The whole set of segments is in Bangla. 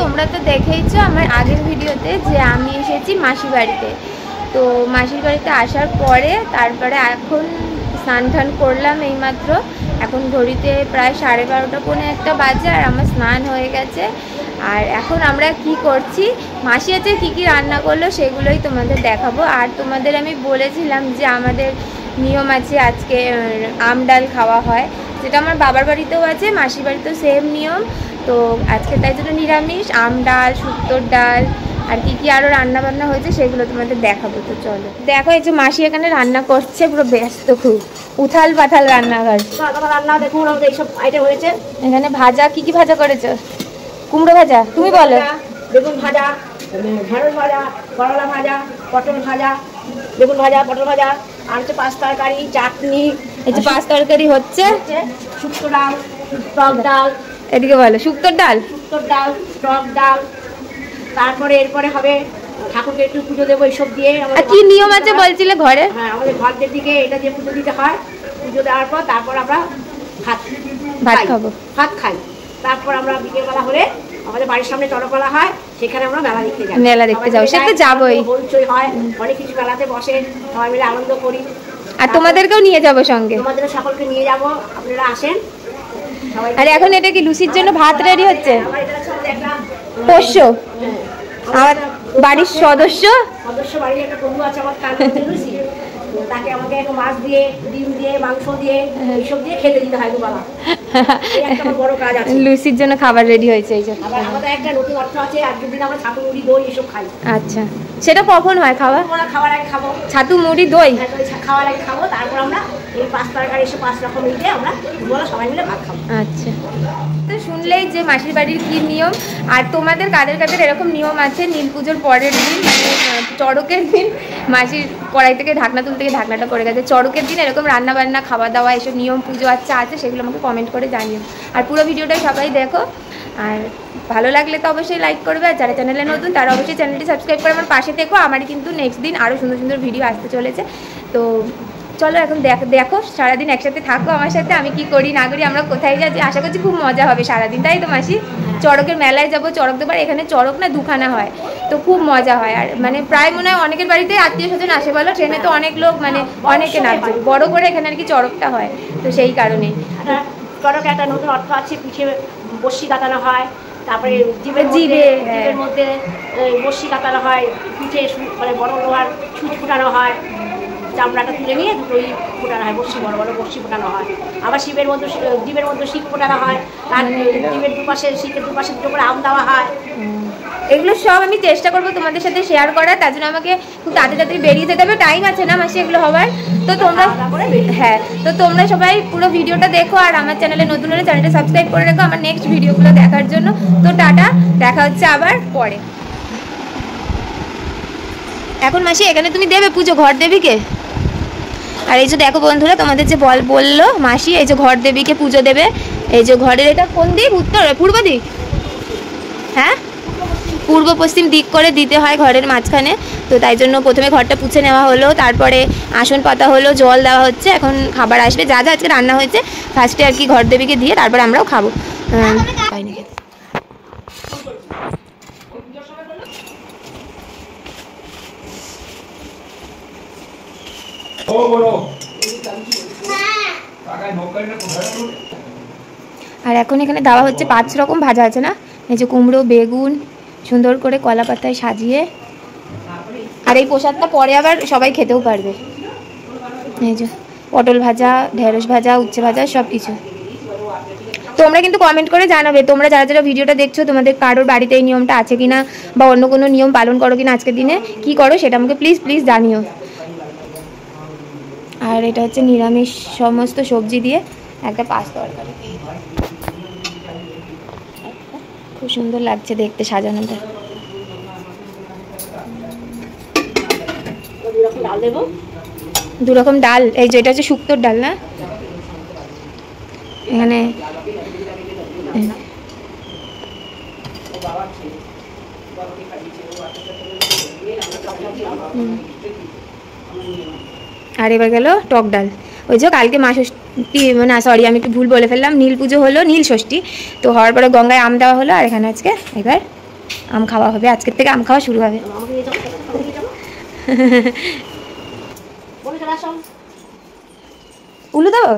তোমরা তো দেখেইছো আমার আগের ভিডিওতে যে আমি এসেছি মাসির বাড়িতে। তো মাসির বাড়িতে আসার পরে তারপরে এখন স্নান টান করলাম এইমাত্র। এখন ঘড়িতে প্রায় 12:30 পৌনে একটা বাজে আর আমার স্নান হয়ে গেছে। আর এখন আমরা কি করছি, মাসি আছে কী কী রান্না করলো সেগুলোই তোমাদের দেখাবো। আর তোমাদের আমি বলেছিলাম যে আমাদের নিয়ম আছে আজকে আম ডাল খাওয়া হয়, যেটা আমার বাবার বাড়িতেও আছে, মাসির বাড়িতেও সেম নিয়ম। তো আজকে তাই জন্য নিরামিষ আম ডাল, শুক্তোর ডাল আর কি কি আরও রান্না বান্না হয়েছে সেগুলো তোমাদের দেখাবো। তো চলো দেখো, এই যে মাসি এখানে রান্না করছে, পুরো ব্যস্ত, খুব উথাল পাথাল রান্নাঘর। রান্না দেখুন আমাদের এইসব আইটেম হয়েছে। এখানে ভাজা, কি কি ভাজা করেছো? কুমড়ো ভাজা, তুমি বলো। বেগুন ভাজা, ঢেঁড়স ভাজা, করলা ভাজা, পটল ভাজা, বেগুন ভাজা, পটল ভাজা, আর হচ্ছে 5 তরকারি, চাটনি। এই যে 5 তরকারি হচ্ছে, শুক্তো ডাল, টক ডাল। এদিকে বলো, শুক্তোর ডাল, শুক্তোর ডাল, টক ডাল। তারপরে এরপরে হবে ঠাকুরকে একটু পুজো দেবো এইসব দিয়ে। আর কি নিয়ম আছে বলছিলে ঘরে? হ্যাঁ, আমাদের ঘরদের দিকে এটা দিয়ে পুজো দিতে হয়। পুজো দেওয়ার পর তারপর আমরা ভাত খাবো, ভাত খাই। তারপর আমরা বিকেলবেলা হলে আমাদের বাড়ির সামনে চড়কলা হয়, সেখানে আমরা মেলা দেখতে যাই। মেলা দেখতে যাও, সে তো যাবোই। হইচই হয়, অনেক কিছু মেলাতে বসে, সবাই মিলে আনন্দ করি। আর তোমাদেরকেও নিয়ে যাবো সঙ্গে। তোমাদের সকলকে নিয়ে যাবো, আপনারা আসেন। আর এখন এটা কি লুচির জন্য ভাত রেডি হচ্ছে? পোষ্য আমার বাড়ির সদস্য বাড়ির একটা বন্ধু আছে আমার, তার লুচি, তাকে আমাকে একটু মাছ দিয়ে, ডিম দিয়ে, মাংস দিয়ে, এইসব দিয়ে খেতে দিতে হয় দুবেলা। একটা বড় কাজ আছে। লুচির জন্য খাবার রেডি হয়েছে। এই যে আমাদের একটা নতুন অর্থ আছে, আর দুদিন আমরা ছাতু মুড়ি দই এসব খাই। আচ্ছা, সেটা কখন হয় খাওয়া? আমরা খাওয়ার আগে খাবো ছাতু মুড়ি দই, খাওয়ার আগে খাবো। তারপর আমরা এই 5 তরকারি এসে 5 রকম মিলে আমরা দুবেলা সবাই মিলে ভাত খাবো। আচ্ছা, তো শুনলেই যে মাসির বাড়ির কী নিয়ম। আর তোমাদের কাদের কাদের এরকম নিয়ম আছে নীল পুজোর পরের দিন, মানে চড়কের দিন মাসির কড়াই থেকে ঢাকনা তুলতে গিয়ে ঢাকনাটা পড়ে গেছে, চড়কের দিন এরকম রান্না বান্না খাওয়া দাওয়া এসব নিয়ম পুজো আচ্ছা আছে, সেগুলো আমাকে কমেন্ট করে জানিও। আর পুরো ভিডিওটা সবাই দেখো, আর ভালো লাগলে তো অবশ্যই লাইক করবে। আর যারা চ্যানেলে নতুন তারা অবশ্যই চ্যানেলটি সাবস্ক্রাইব করে আমার পাশে থেকো। আমারই কিন্তু নেক্সট দিন আরও সুন্দর সুন্দর ভিডিও আসতে চলেছে। তো চলো এখন দেখো, সারাদিন একসাথে থাকো আমার সাথে, আমি কি করি না করি, আমরা কোথায় যাচ্ছি। আশা করছি খুব মজা হবে সারাদিন, তাই তো মাসি? চড়কের মেলায় যাবো, চড়ক দেবার, এখানে চড়ক না দুখানা হয়, তো খুব মজা হয়। আর মানে প্রায় মনে হয় অনেকের বাড়িতে আত্মীয় স্বজন আসে, বলো ট্রেনে তো অনেক লোক, মানে অনেকে নাচছে, বড় করে এখানে আর কি চড়কটা হয়, তো সেই কারণেই। চড়কে একটা নতুন অর্থ আছে, পিঠে বসি কাটানো হয়, তারপরে জিভের মধ্যে বসি কাটানো হয়, পিঠে মানে বড় লোহার সুচ ফুটানো হয়, চামড়াটা তুলে নিয়ে দুটোই ফোটানো হয়, বসি বড় বড় বসি ফোটানো হয়। আবার জীবের মধ্যে শিক ফোটানো হয়, তার জীবের দুপাশে, শিকের দুপাশে দুটো করে আম দেওয়া হয়। এগুলো সব আমি চেষ্টা করবো তোমাদের সাথে শেয়ার করার, তার জন্য আমাকে খুব তাড়াতাড়ি বেরিয়ে যেতে হবে, টাইম আছে না মাসি এগুলো হবার। তো তোমরা তো তোমরা সবাই পুরো ভিডিওটা দেখো, আর আমার চ্যানেলে নতুন হলে চ্যানেলটা সাবস্ক্রাইব করে রাখো আমার নেক্সট ভিডিওগুলো দেখার জন্য। তো টাটা, দেখা হচ্ছে আবার পরে। এখন মাসি এখানে তুমি দেবে পুজো, ঘর দেবীকে? আর এই যে দেখো বন্ধুরা, তোমাদের যে বললো মাসি, এই যে ঘর দেবীকে পুজো দেবে। এই যে ঘরের এটা কোন দিক? উত্তর, পূর্ব দিক? হ্যাঁ, পূর্ব পশ্চিম দিক করে দিতে হয় ঘরের মাঝখানে। তো তাই জন্য প্রথমে ঘরটা পুছে নেওয়া হলো, তারপরে আসন পাতা হলো, জল দেওয়া হচ্ছে, এখন খাবার আসবে, যা যা আজকে রান্না হয়েছে ফার্স্টে আর কি ঘর দেবীকে দিয়ে তারপরে আমরাও খাবো। আর এখন এখানে দেওয়া হচ্ছে 5 রকম ভাজা আছে না, এই যে কুমড়ো, বেগুন সুন্দর করে কলা পাতায় সাজিয়ে। আর এই প্রসাদটা পরে আবার সবাই খেতেও পারবে। এই যে পটল ভাজা, ঢেঁড়স ভাজা, উচ্ছে ভাজা, সব কিছু। তোমরা কিন্তু কমেন্ট করে জানাবে, তোমরা যারা যারা ভিডিওটা দেখছো তোমাদের কারোর বাড়িতে এই নিয়মটা আছে কিনা, বা অন্য কোনো নিয়ম পালন করো কিনা, আজকের দিনে কি করো সেটা আমাকে প্লিজ প্লিজ জানিও। আর এটা হচ্ছে নিরামিষ সমস্ত সবজি দিয়ে একটা 5 তরকারি, খুব সুন্দর লাগছে দেখতে সাজানোটা। 2 রকম ডাল, এই যে এটা হচ্ছে শুক্তোর ডাল না, এখানে আর এবার গেল টক ডাল। ওই যে কালকে মা ষষ্ঠী, না সরি আমি একটু ভুল বলে ফেললাম, নীল পুজো হলো, নীল ষষ্ঠী, তো হওয়ার পরে গঙ্গায় আম দেওয়া হলো, আর এখানে আজকে এবার আম খাওয়া হবে, আজকের থেকে আম খাওয়া শুরু হবে। আমাকে নিয়ে যাবো, আমাকে নিয়ে যাবো। বলে চলে আসো। উলু দেবো?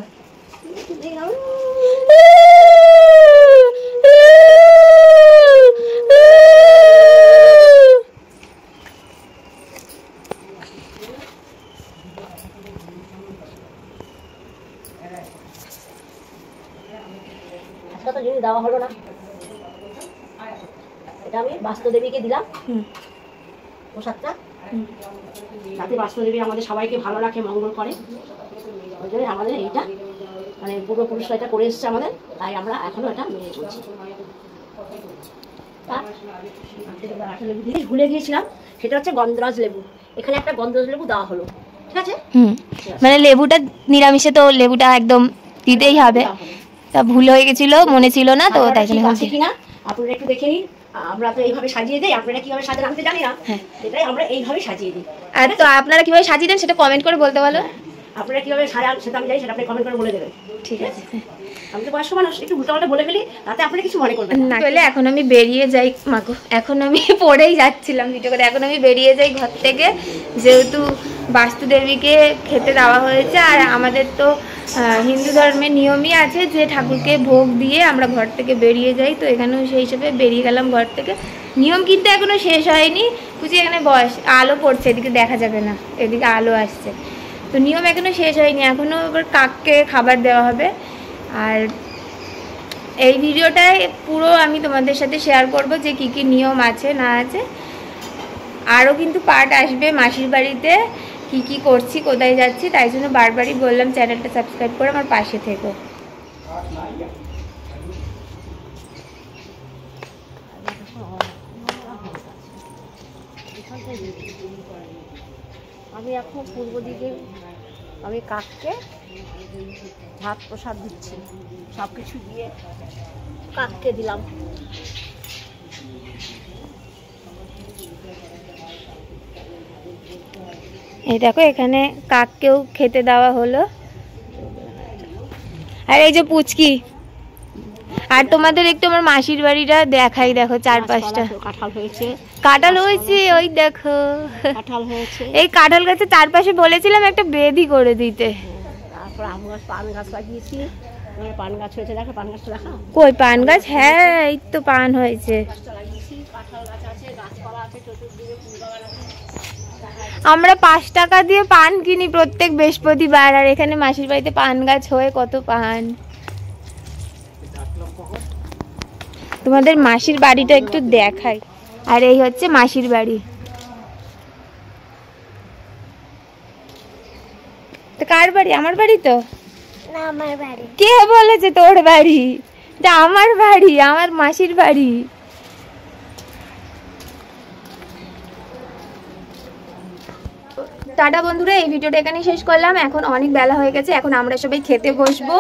আজকে তো জিনিস দেওয়া হলো না, এটা আমি বাস্তুদেবীকে দিলাম প্রসাদটা, যাতে বাস্তুদেবী আমাদের সবাইকে ভালো রাখে, মঙ্গল করে। ওই জন্য আমাদের এইটা মানে পূর্বপুরুষরা এটা করে এসছে আমাদের, তাই আমরা এখনো এটা মেনে চলছি। ভুলে গিয়েছিলাম, সেটা হচ্ছে গন্ধরাজ লেবু। এখানে একটা গন্ধরাজ লেবু দেওয়া হলো, ঠিক আছে? মানে লেবুটা নিরামিষে তো লেবুটা একদম দিতেই হবে, তা ভুল হয়ে গেছিল, মনে ছিল না তো, তাই জন্য আছে কিনা আপনারা একটু দেখে নিন। আমরা তো এইভাবে সাজিয়ে দিই, আপনারা কিভাবে সাজান আমি তো জানি না, এটাই আমরা এইভাবে সাজিয়ে দিই। আর তো আপনারা কিভাবে সাজিয়ে দেন সেটা কমেন্ট করে বলতে বলো। আপনারা কিভাবে সাজান সেটা আমি জানি, সেটা আপনি কমেন্ট করে বলে দেবেন, ঠিক আছে? আমি তো বয়স্ক মানুষ, একটু উল্টাপাল্টা বলে ফেলি, তাতে আপনারা কিছু মনে করবেন না। চলে এখন আমি বেরিয়ে যাই, মাগো এখন আমি পড়েই যাচ্ছিলাম ভিডিও করে, এখন আমি বেরিয়ে যাই ঘর থেকে, যেহেতু বাস্তুদেবীকে খেতে দেওয়া হয়েছে। আর আমাদের তো হিন্দু ধর্মের নিয়মই আছে যে ঠাকুরকে ভোগ দিয়ে আমরা ঘর থেকে বেরিয়ে যাই, তো এখানেও সেই হিসেবে বেরিয়ে গেলাম ঘর থেকে। নিয়ম কিন্তু এখনো শেষ হয়নি, বুঝি এখানে বয়স আলো পড়ছে, এদিকে দেখা যাবে না, এদিকে আলো আসছে, তো নিয়ম এখনো শেষ হয়নি, এখনো এবার কাককে খাবার দেওয়া হবে। আর এই ভিডিওটায় পুরো আমি তোমাদের সাথে শেয়ার করব যে কি কি নিয়ম আছে না আছে। আরও কিন্তু পার্ট আসবে মাসির বাড়িতে কি কি করছি, কোথায় যাচ্ছি, তাই জন্য বারবারই বললাম চ্যানেলটা সাবস্ক্রাইব করে আমার পাশে থেকো। আমি এখন পূর্ব দিকে আমি কাককে ভাত প্রসাদ দিচ্ছি, সব কিছু দিয়ে কাককে দিলাম। এই দেখো এখানে কাককেও খেতে দেওয়া হলো। আর এই যে পুচকি, আর তোমাদের একটু আমার মাসির বাড়িটা দেখাই, দেখো চারপাশটা কাঁঠাল হয়েছে, কাঁঠাল হয়েছে, ওই দেখো কাঁঠাল হয়েছে। এই কাঁঠাল গাছের চারপাশে বলেছিলাম একটা বেদি করে দিতে। তারপর আম গাছ, পান গাছ লাগিয়েছি, পান গাছ হয়েছে, দেখো পান গাছটা দেখা। কই পান গাছ? হ্যাঁ এই তো পান হয়েছে। কাঁঠাল গাছ আছে, গাছপালা আছে, চতুর্দিকে ফুল বাগান আছে। আমরা 5 টাকা দিয়ে পান কিনি প্রত্যেক বৃহস্পতিবার, আর এখানে মাসির বাড়িতে পান গাছ হয়ে কত পান। তোমাদের মাসির বাড়িটা একটু দেখাই। আর এই হচ্ছে মাসির বাড়ি। তো কার বাড়ি? আমার বাড়ি তো না, আমার বাড়ি। কে বলেছে তোর বাড়ি? এটা আমার বাড়ি, আমার মাসির বাড়ি। টাটা বন্ধুরা, এই ভিডিওটা এখানেই শেষ করলাম। এখন অনেক বেলা হয়ে গেছে, এখন আমরা সবাই খেতে বসবো।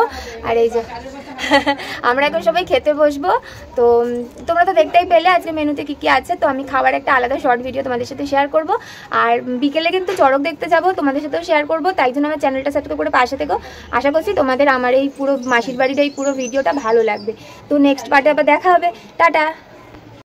আর এই যে আমরা এখন সবাই খেতে বসবো। তো তোমরা তো দেখতেই পেলে আজকে মেনুতে কি কি আছে। তো আমি খাবার একটা আলাদা শর্ট ভিডিও তোমাদের সাথে শেয়ার করব। আর বিকেলে কিন্তু চড়ক দেখতে যাব, তোমাদের সাথেও শেয়ার করব। তাই জন্য আমার চ্যানেলটা সাবস্ক্রাইব করে পাশে থেকো। আশা করছি তোমাদের আমার এই পুরো মাসির বাড়ির এই পুরো ভিডিওটা ভালো লাগবে। তো নেক্সট পার্টে আবার দেখা হবে। টাটা।